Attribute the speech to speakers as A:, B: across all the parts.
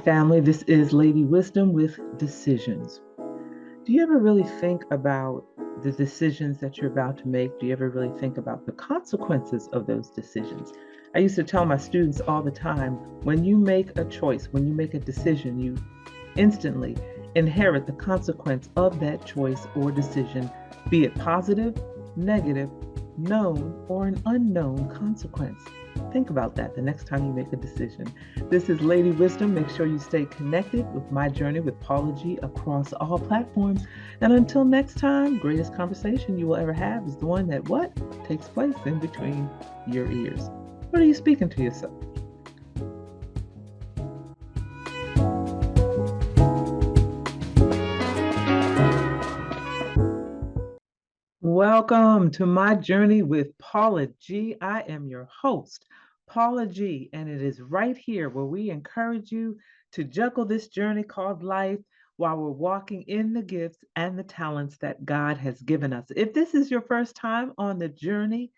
A: family. This is Lady Wisdom with Decisions. Do you ever really think about the decisions that you're about to make? Do you ever really think about the consequences of those decisions? I used to tell my students all the time, when you make a choice, when you make a decision, you instantly inherit the consequence of that choice or decision, be it positive, negative, known, or an unknown consequence. Think about that the next time you make a decision. This is Lady Wisdom. Make sure you stay connected with my journey with Paula G across all platforms. And until next time, greatest conversation you will ever have is the one that takes place in between your ears. What are you speaking to yourself? Welcome to my journey with Paula G. I am your host, Paula G, and it is right here where we encourage you to juggle this journey called life while we're walking in the gifts and the talents that God has given us. If this is your first time on the journey,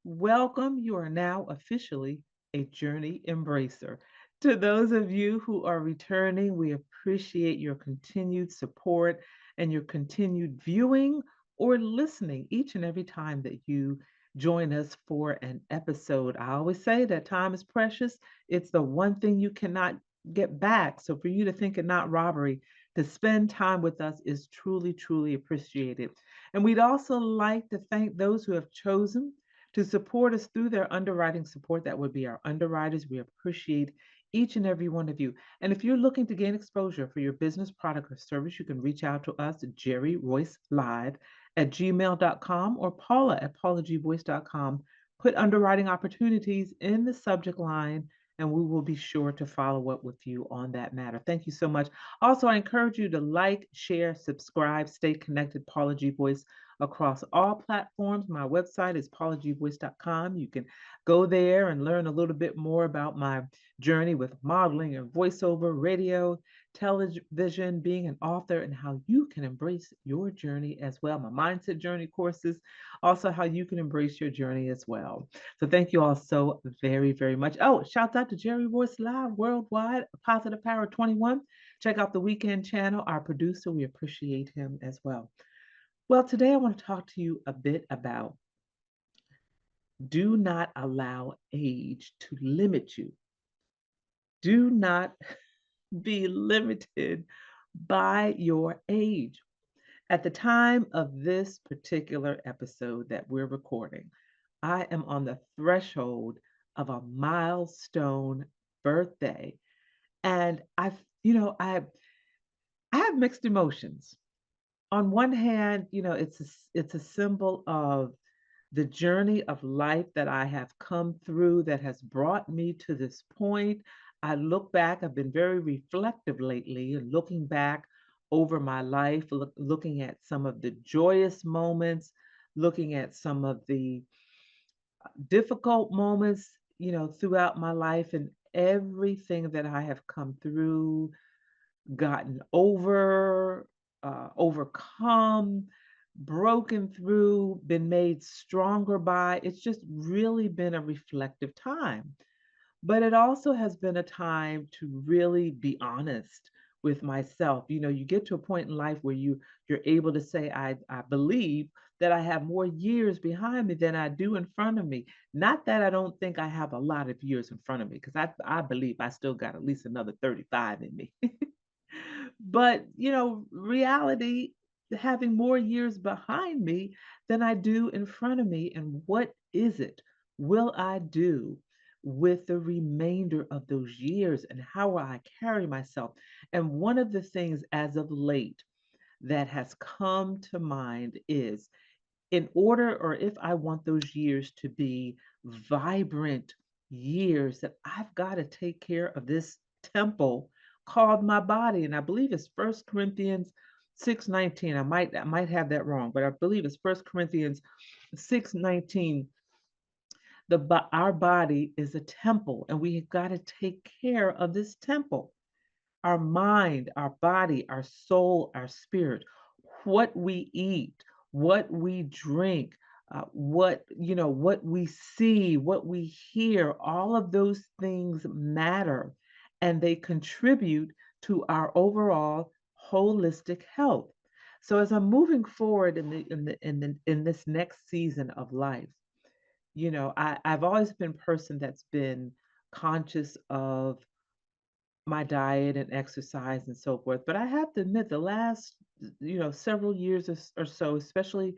A: welcome. You are now officially a journey embracer. To those of you who are returning, we appreciate your continued support and your continued viewing or listening each and every time that you join us for an episode. I always say that time is precious. It's the one thing you cannot get back. So for you to think it not robbery, to spend time with us is truly, truly appreciated. And we'd also like to thank those who have chosen to support us through their underwriting support. That would be our underwriters. We appreciate each and every one of you. And if you're looking to gain exposure for your business, product, or service, you can reach out to us at Jerry Royce Live at gmail.com or Paula at paulagvoice.com. Put underwriting opportunities in the subject line, and we will be sure to follow up with you on that matter. Thank you so much. Also, I encourage you to like, share, subscribe, stay connected, Paula G Voice across all platforms. My website is paulagvoice.com. You can go there and learn a little bit more about my journey with modeling and voiceover, radio, television, being an author, and how you can embrace your journey as well. My mindset journey courses, also how you can embrace your journey as well. So thank you all so very, very much. Oh, shouts out to Jerry Royce Live Worldwide, Positive Power 21. Check out the Weekend Channel, our producer. We appreciate him as well. Well, today I want to talk to you a bit about do not allow age to limit you. Do not be limited by your age. At the time of this particular episode that we're recording, I am on the threshold of a milestone birthday. And I have mixed emotions. On one hand, it's a symbol of the journey of life that I have come through that has brought me to this point. I look back, I've been very reflective lately and looking back over my life, looking at some of the joyous moments, looking at some of the difficult moments, throughout my life and everything that I have come through, gotten over, overcome, broken through, been made stronger by. It's just really been a reflective time. But it also has been a time to really be honest with myself. You get to a point in life where you're able to say, I believe that I have more years behind me than I do in front of me. Not that I don't think I have a lot of years in front of me, because I believe I still got at least another 35 in me. But, reality, having more years behind me than I do in front of me. And what is it will I do with the remainder of those years and how will I carry myself? And one of the things as of late that has come to mind is, in order, or if I want those years to be vibrant years, that I've got to take care of this temple called my body. And I believe it's First Corinthians 6:19. I might have that wrong, but I believe it's First Corinthians 6:19. Our body is a temple, and we've got to take care of this temple. Our mind, our body, our soul, our spirit, what we eat, what we drink, what we see, what we hear, all of those things matter. and they contribute to our overall holistic health. So as I'm moving forward in this next season of life, I've always been a person that's been conscious of my diet and exercise and so forth. But I have to admit, the last, several years or so, especially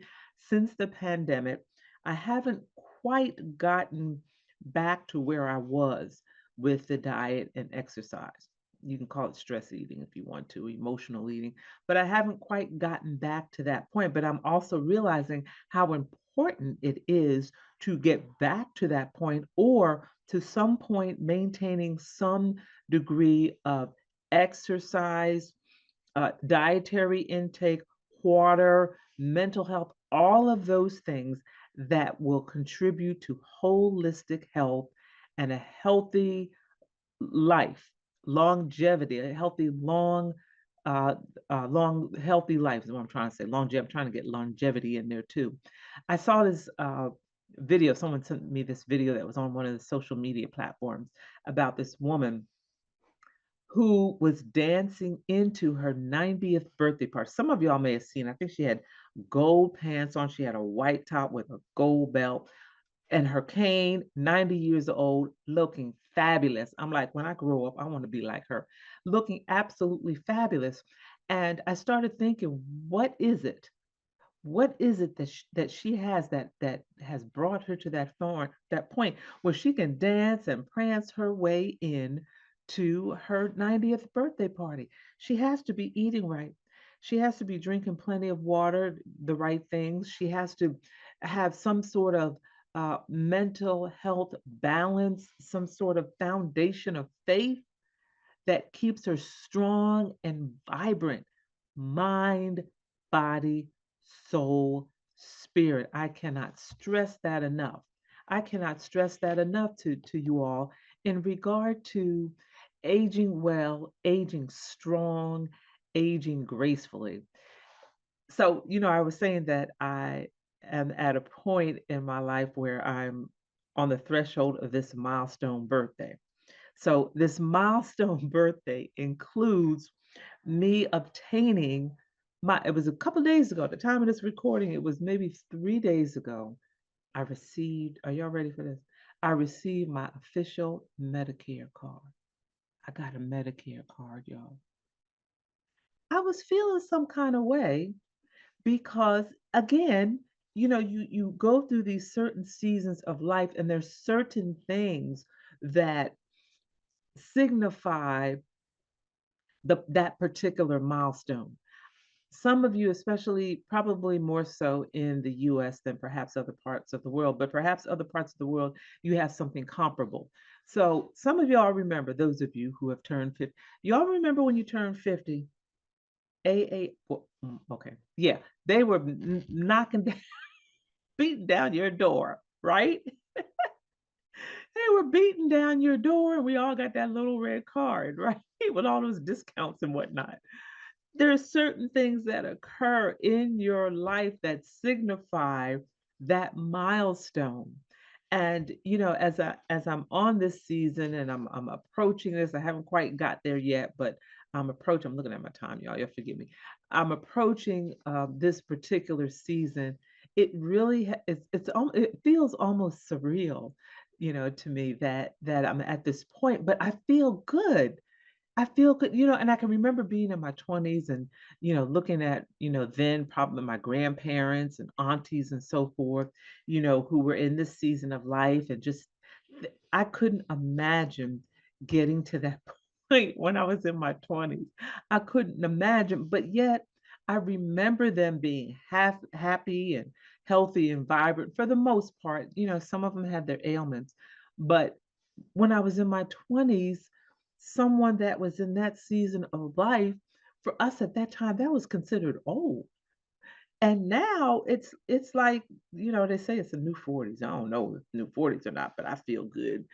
A: since the pandemic, I haven't quite gotten back to where I was with the diet and exercise. You can call it stress eating if you want to, emotional eating, but I haven't quite gotten back to that point. But I'm also realizing how important it is to get back to that point, or to some point maintaining some degree of exercise, dietary intake, water, mental health, all of those things that will contribute to holistic health and a healthy life, longevity, a healthy, uh, healthy life is what I'm trying to say. Longevity, I'm trying to get longevity in there too. I saw this video, someone sent me this video that was on one of the social media platforms about this woman who was dancing into her 90th birthday party. Some of y'all may have seen, I think she had gold pants on. She had a white top with a gold belt and her cane, 90 years old, looking fabulous. I'm like, when I grow up, I want to be like her, looking absolutely fabulous. And I started thinking, what is it? What is it that she has that has brought her to that point where she can dance and prance her way in to her 90th birthday party? She has to be eating right. She has to be drinking plenty of water, the right things. She has to have some sort of mental health balance, some sort of foundation of faith that keeps her strong and vibrant, mind, body, soul, spirit. I cannot stress that enough. I cannot stress that enough to you all in regard to aging well, aging strong, aging gracefully. So, I was saying that I am at a point in my life where I'm on the threshold of this milestone birthday. So this milestone birthday includes me obtaining it was a couple days ago. At the time of this recording, it was maybe 3 days ago. I received, are y'all ready for this? I received my official Medicare card. I got a Medicare card, y'all. I was feeling some kind of way because, again, you go through these certain seasons of life, and there's certain things that signify that particular milestone. Some of you, especially probably more so in the US than perhaps other parts of the world, but perhaps other parts of the world, you have something comparable. So some of y'all remember, those of you who have turned 50, y'all remember when you turned 50, well, okay, yeah, they were knocking down, beating down your door, right? They were beating down your door, and we all got that little red card, right? With all those discounts and whatnot. There are certain things that occur in your life that signify that milestone. And as I'm on this season and I'm approaching this, I haven't quite got there yet, but I'm looking at my time, y'all. You'll forgive me. I'm approaching this particular season. It really it feels almost surreal, to me that I'm at this point, but I feel good. I feel good, and I can remember being in my 20s and, looking at, then probably my grandparents and aunties and so forth, who were in this season of life, and just, I couldn't imagine getting to that point when I was in my 20s. I couldn't imagine, but yet I remember them being happy and healthy and vibrant for the most part. Some of them had their ailments, but when I was in my 20s, someone that was in that season of life, for us at that time, that was considered old. And now it's like, they say it's a new 40s. I don't know if new 40s or not, but I feel good.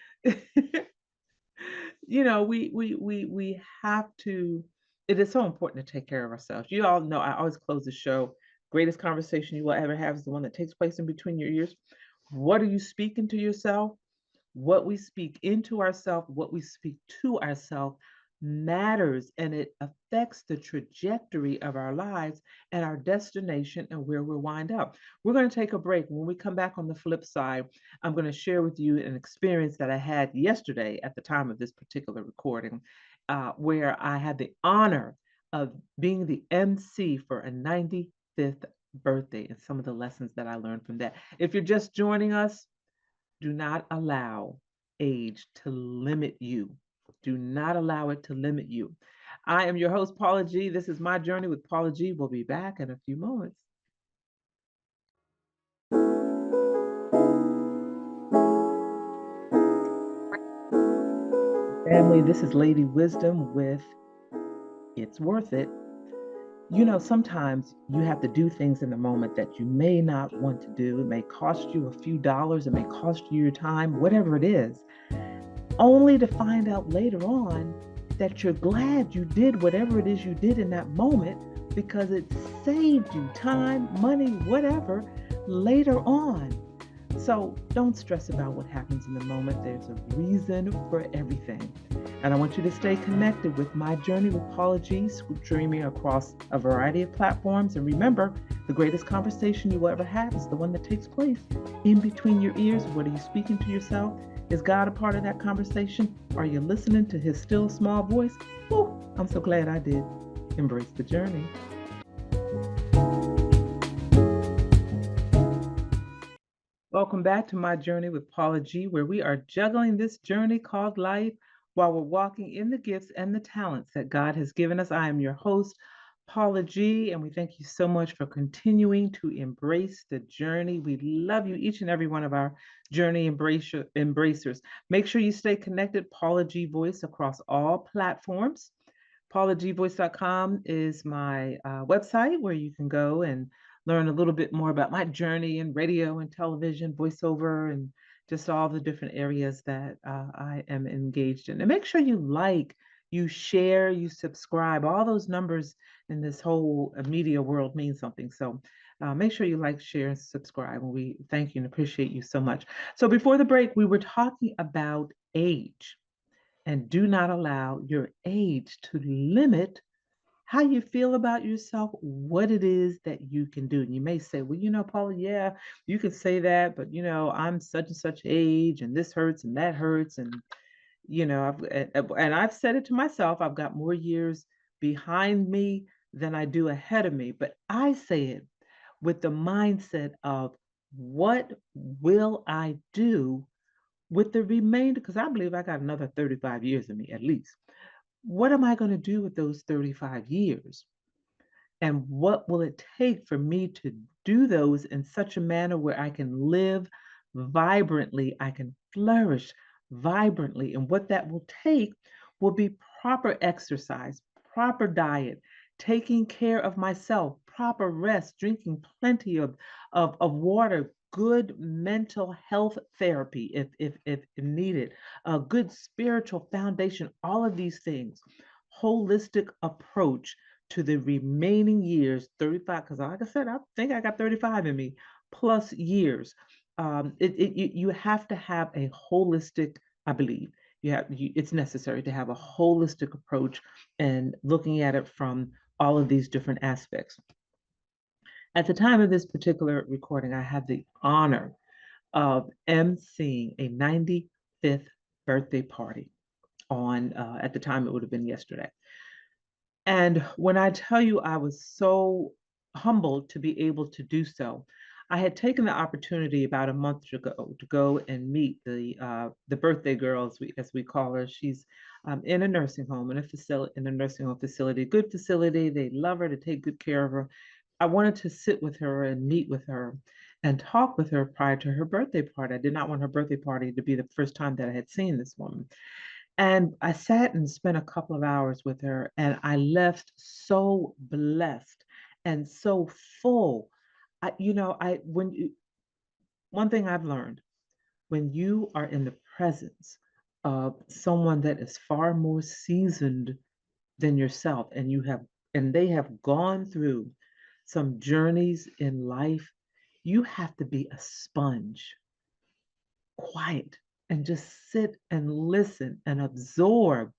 A: We have to, it is so important to take care of ourselves. You all know I always close the show. Greatest conversation you will ever have is the one that takes place in between your ears. What are you speaking to yourself? what we speak into ourselves, what we speak to ourselves matters, and it affects the trajectory of our lives and our destination and where we'll wind up. We're going to take a break. When we come back on the flip side, I'm going to share with you an experience that I had yesterday at the time of this particular recording, where I had the honor of being the MC for a 95th birthday and some of the lessons that I learned from that. If you're just joining us, do not allow age to limit you. Do not allow it to limit you. I am your host, Paula G. This is My Journey with Paula G. We'll be back in a few moments. Family, this is Lady Wisdom with It's Worth It. You know, sometimes you have to do things in the moment that you may not want to do. It may cost you a few dollars, it may cost you your time, whatever it is, only to find out later on that you're glad you did whatever it is you did in that moment because it saved you time, money, whatever later on. So don't stress about what happens in the moment. There's a reason for everything. And I want you to stay connected with My Journey with Paula G, streaming across a variety of platforms. And remember, the greatest conversation you will ever have is the one that takes place in between your ears. What are you speaking to yourself? Is God a part of that conversation? Are you listening to his still small voice? Oh, I'm so glad I did. Embrace the journey. Welcome back to My Journey with Paula G, where we are juggling this journey called life while we're walking in the gifts and the talents that God has given us. I am your host, Paula G, and we thank you so much for continuing to embrace the journey. We love you, each and every one of our journey embracers. Make sure you stay connected, Paula G Voice, across all platforms. PaulaGVoice.com is my website where you can go and learn a little bit more about my journey in radio and television, voiceover, and just all the different areas that I am engaged in. And make sure you like, you share, you subscribe. All those numbers in this whole media world mean something. So make sure you like, share, and subscribe. And we thank you and appreciate you so much. So before the break, we were talking about age. And do not allow your age to limit how you feel about yourself, what it is that you can do. And you may say, well, Paula, yeah, you can say that, but I'm such and such age, and this hurts and that hurts. And, I've said it to myself, I've got more years behind me than I do ahead of me. But I say it with the mindset of what will I do with the remainder, because I believe I got another 35 years in me at least. What am I going to do with those 35 years? And what will it take for me to do those in such a manner where I can live vibrantly, I can flourish vibrantly? And what that will take will be proper exercise, proper diet, taking care of myself, proper rest, drinking plenty of water, good mental health therapy if needed, a good spiritual foundation, all of these things, holistic approach to the remaining years, 35, because like I said, I think I got 35 in me, plus years. You have to have a holistic, I believe, it's necessary to have a holistic approach and looking at it from all of these different aspects. At the time of this particular recording, I had the honor of emceeing a 95th birthday party on, at the time, it would have been yesterday. And when I tell you I was so humbled to be able to do so, I had taken the opportunity about a month ago to go and meet the birthday girl, as we call her. She's in a nursing home, in a nursing home facility, good facility. They love her, to take good care of her. I wanted to sit with her and meet with her and talk with her prior to her birthday party. I did not want her birthday party to be the first time that I had seen this woman. And I sat and spent a couple of hours with her, and I left so blessed and so full. One thing I've learned, when you are in the presence of someone that is far more seasoned than yourself, and they have gone through some journeys in life, you have to be a sponge, quiet, and just sit and listen and absorb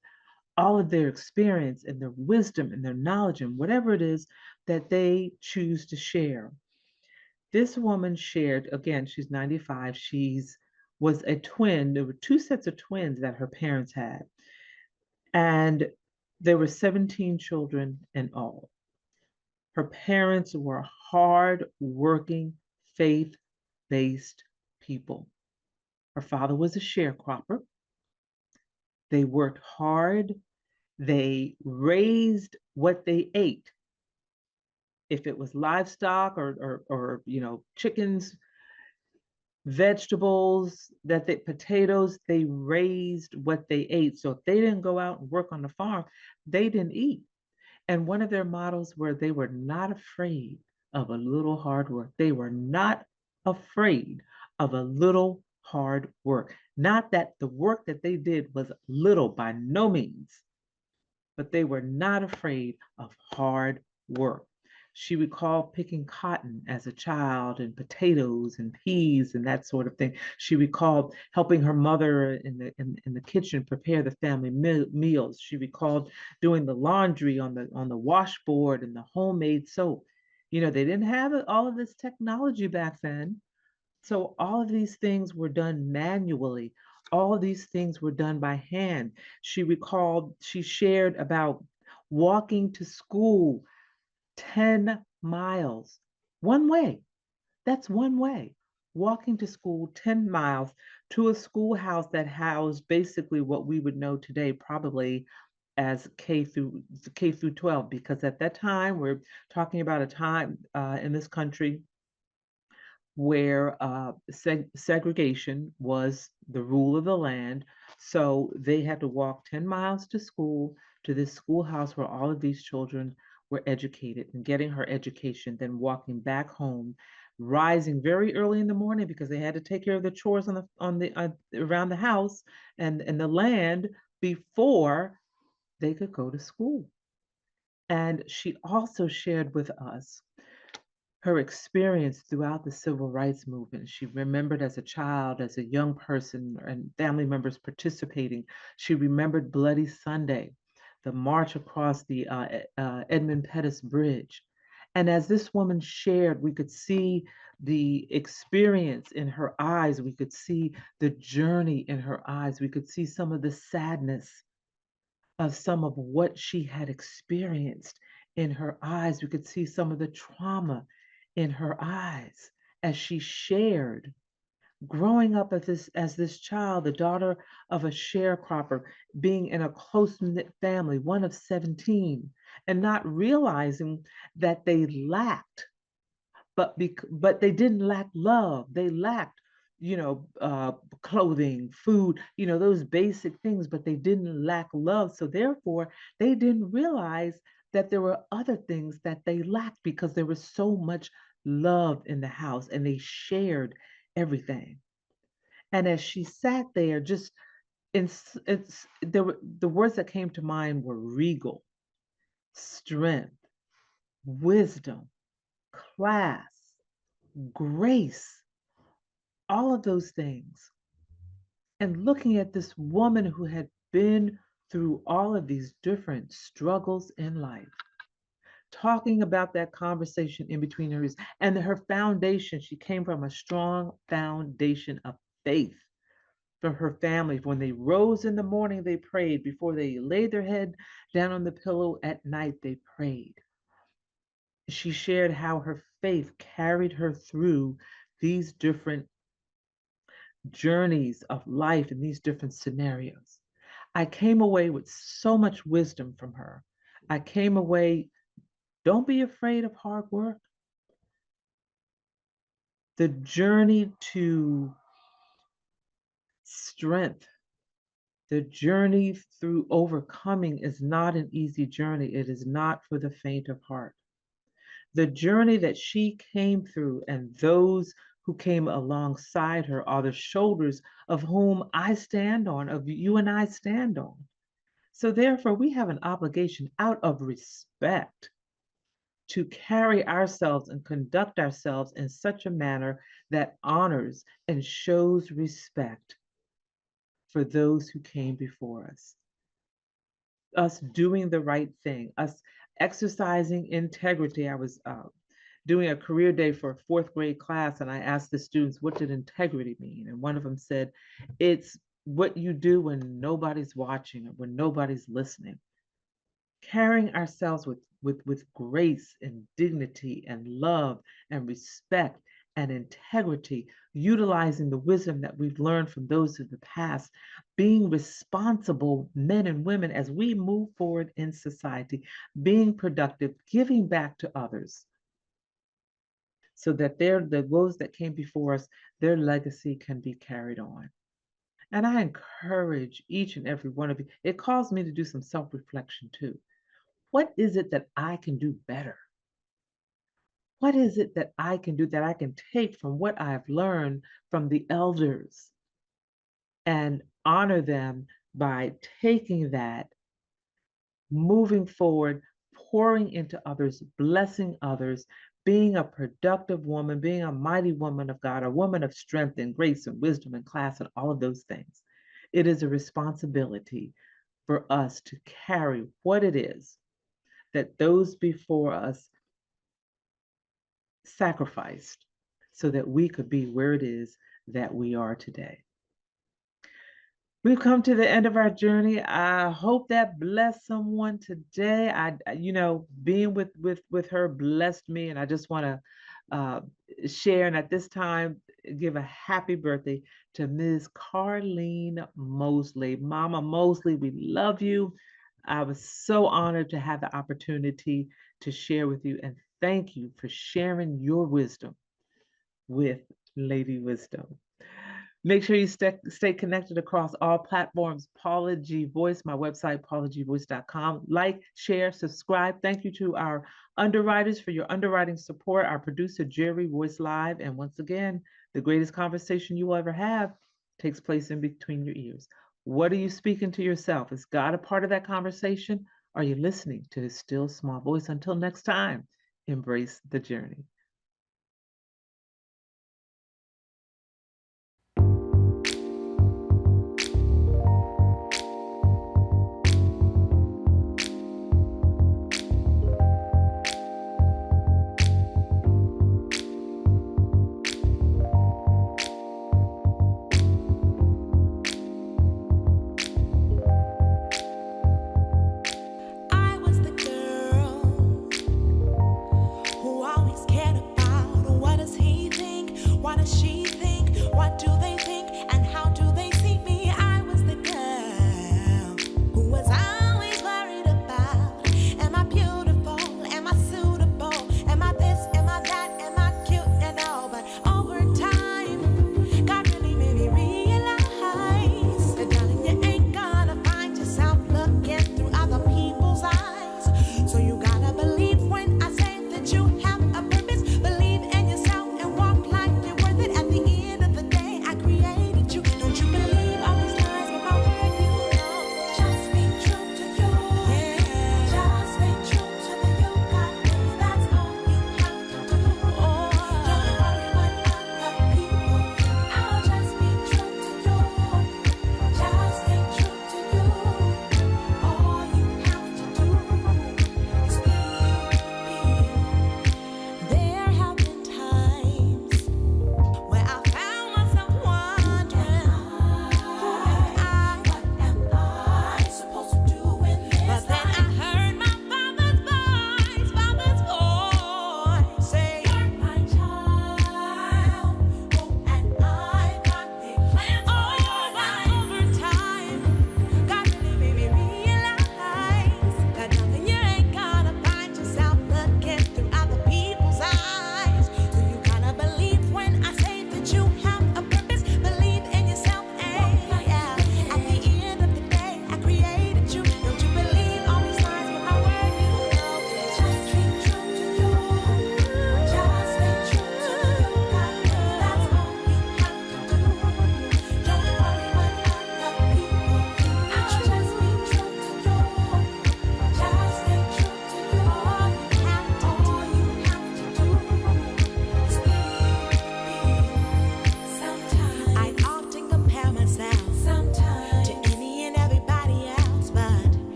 A: all of their experience and their wisdom and their knowledge and whatever it is that they choose to share. This woman shared, again, she's 95. She's was a twin. There were two sets of twins that her parents had. And there were 17 children in all. Her parents were hard working, faith based people. Her father was a sharecropper. They worked hard. They raised what they ate. If it was livestock or chickens, vegetables, potatoes, they raised what they ate. So if they didn't go out and work on the farm, they didn't eat. And one of their models were they were not afraid of a little hard work. They were not afraid of a little hard work. Not that the work that they did was little by no means, but they were not afraid of hard work. She recalled picking cotton as a child and potatoes and peas and that sort of thing. She recalled helping her mother in the kitchen prepare the family meals. She recalled doing the laundry on the washboard and the homemade soap. You know, they didn't have all of this technology back then. So all of these things were done manually. All of these things were done by hand. She shared about walking to school 10 miles one way. That's one way. Walking to school 10 miles to a schoolhouse that housed basically what we would know today probably as K through 12, because at that time we're talking about a time in this country where segregation was the rule of the land. So they had to walk 10 miles to school, to this schoolhouse where all of these children were educated and getting her education, then walking back home, rising very early in the morning because they had to take care of the chores on the around the house and the land before they could go to school. And she also shared with us her experience throughout the civil rights movement. She remembered as a child, as a young person, and family members participating. She remembered Bloody Sunday, the march across the Edmund Pettus Bridge. And as this woman shared, we could see the experience in her eyes. We could see the journey in her eyes. We could see some of the sadness of some of what she had experienced in her eyes. We could see some of the trauma in her eyes as she shared growing up as this child, the daughter of a sharecropper, being in a close-knit family, one of 17, and not realizing that they lacked, but they didn't lack love. They lacked, clothing, food, those basic things, but they didn't lack love. So therefore, they didn't realize that there were other things that they lacked because there was so much love in the house and they shared everything. And as she sat there, just the words that came to mind were regal, strength, wisdom, class, grace, all of those things. And looking at this woman who had been through all of these different struggles in life, talking about that conversation in between hers and her foundation, she came from a strong foundation of faith from her family. When they rose in the morning, they prayed. Before they laid their head down on the pillow at night, they prayed. She shared how her faith carried her through these different journeys of life in these different scenarios. I came away with so much wisdom from her. I came away, don't be afraid of hard work. The journey to strength, the journey through overcoming is not an easy journey. It is not for the faint of heart. The journey that she came through and those who came alongside her are the shoulders of whom I stand on, of you and I stand on. So therefore, we have an obligation out of respect to carry ourselves and conduct ourselves in such a manner that honors and shows respect for those who came before us doing the right thing, us exercising integrity. I was doing a career day for a fourth grade class, and I asked the students, what did integrity mean? And one of them said, it's what you do when nobody's watching or when nobody's listening. Carrying ourselves with grace and dignity and love and respect and integrity, utilizing the wisdom that we've learned from those of the past, being responsible men and women as we move forward in society, being productive, giving back to others so that those that came before us, their legacy can be carried on. And I encourage each and every one of you. It calls me to do some self-reflection too. What is it that I can do better? What is it that I can do that I can take from what I've learned from the elders and honor them by taking that, moving forward, pouring into others, blessing others, being a productive woman, being a mighty woman of God, a woman of strength and grace and wisdom and class and all of those things. It is a responsibility for us to carry what it is that those before us sacrificed so that we could be where it is that we are today. We've come to the end of our journey. I hope that blessed someone today. Being with her blessed me, and I just want to share and at this time give a happy birthday to Ms. Carlene Mosley. Mama Mosley, we love you. I was so honored to have the opportunity to share with you, and thank you for sharing your wisdom with Lady Wisdom. Make sure you stay connected across all platforms. Paula G Voice, my website, paulagvoice.com. Like, share, subscribe. Thank you to our underwriters for your underwriting support, our producer, Jerry, Voice Live. And once again, the greatest conversation you will ever have takes place in between your ears. What are you speaking to yourself? Is God a part of that conversation? Are you listening to his still small voice? Until next time, embrace the journey.
B: I was the girl who always cared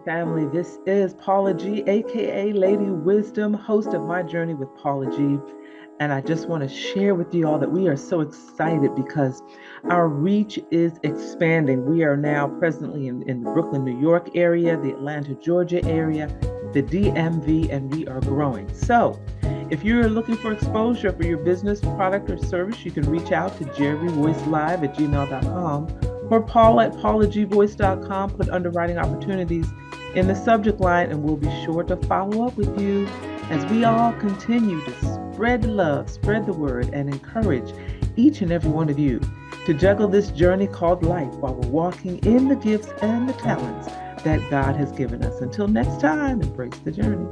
A: family. This is Paula G, aka Lady Wisdom, host of My Journey with Paula G. And I just want to share with you all that we are so excited because our reach is expanding. We are now presently in the Brooklyn, New York area, the Atlanta, Georgia area, the DMV, and we are growing. So if you're looking for exposure for your business, product, or service, you can reach out to jerryvoicelive@gmail.com or Paula at paulagvoice.com. Put underwriting opportunities in the subject line, and we'll be sure to follow up with you as we all continue to spread love, spread the word, and encourage each and every one of you to juggle this journey called life while we're walking in the gifts and the talents that God has given us. Until next time, embrace the journey.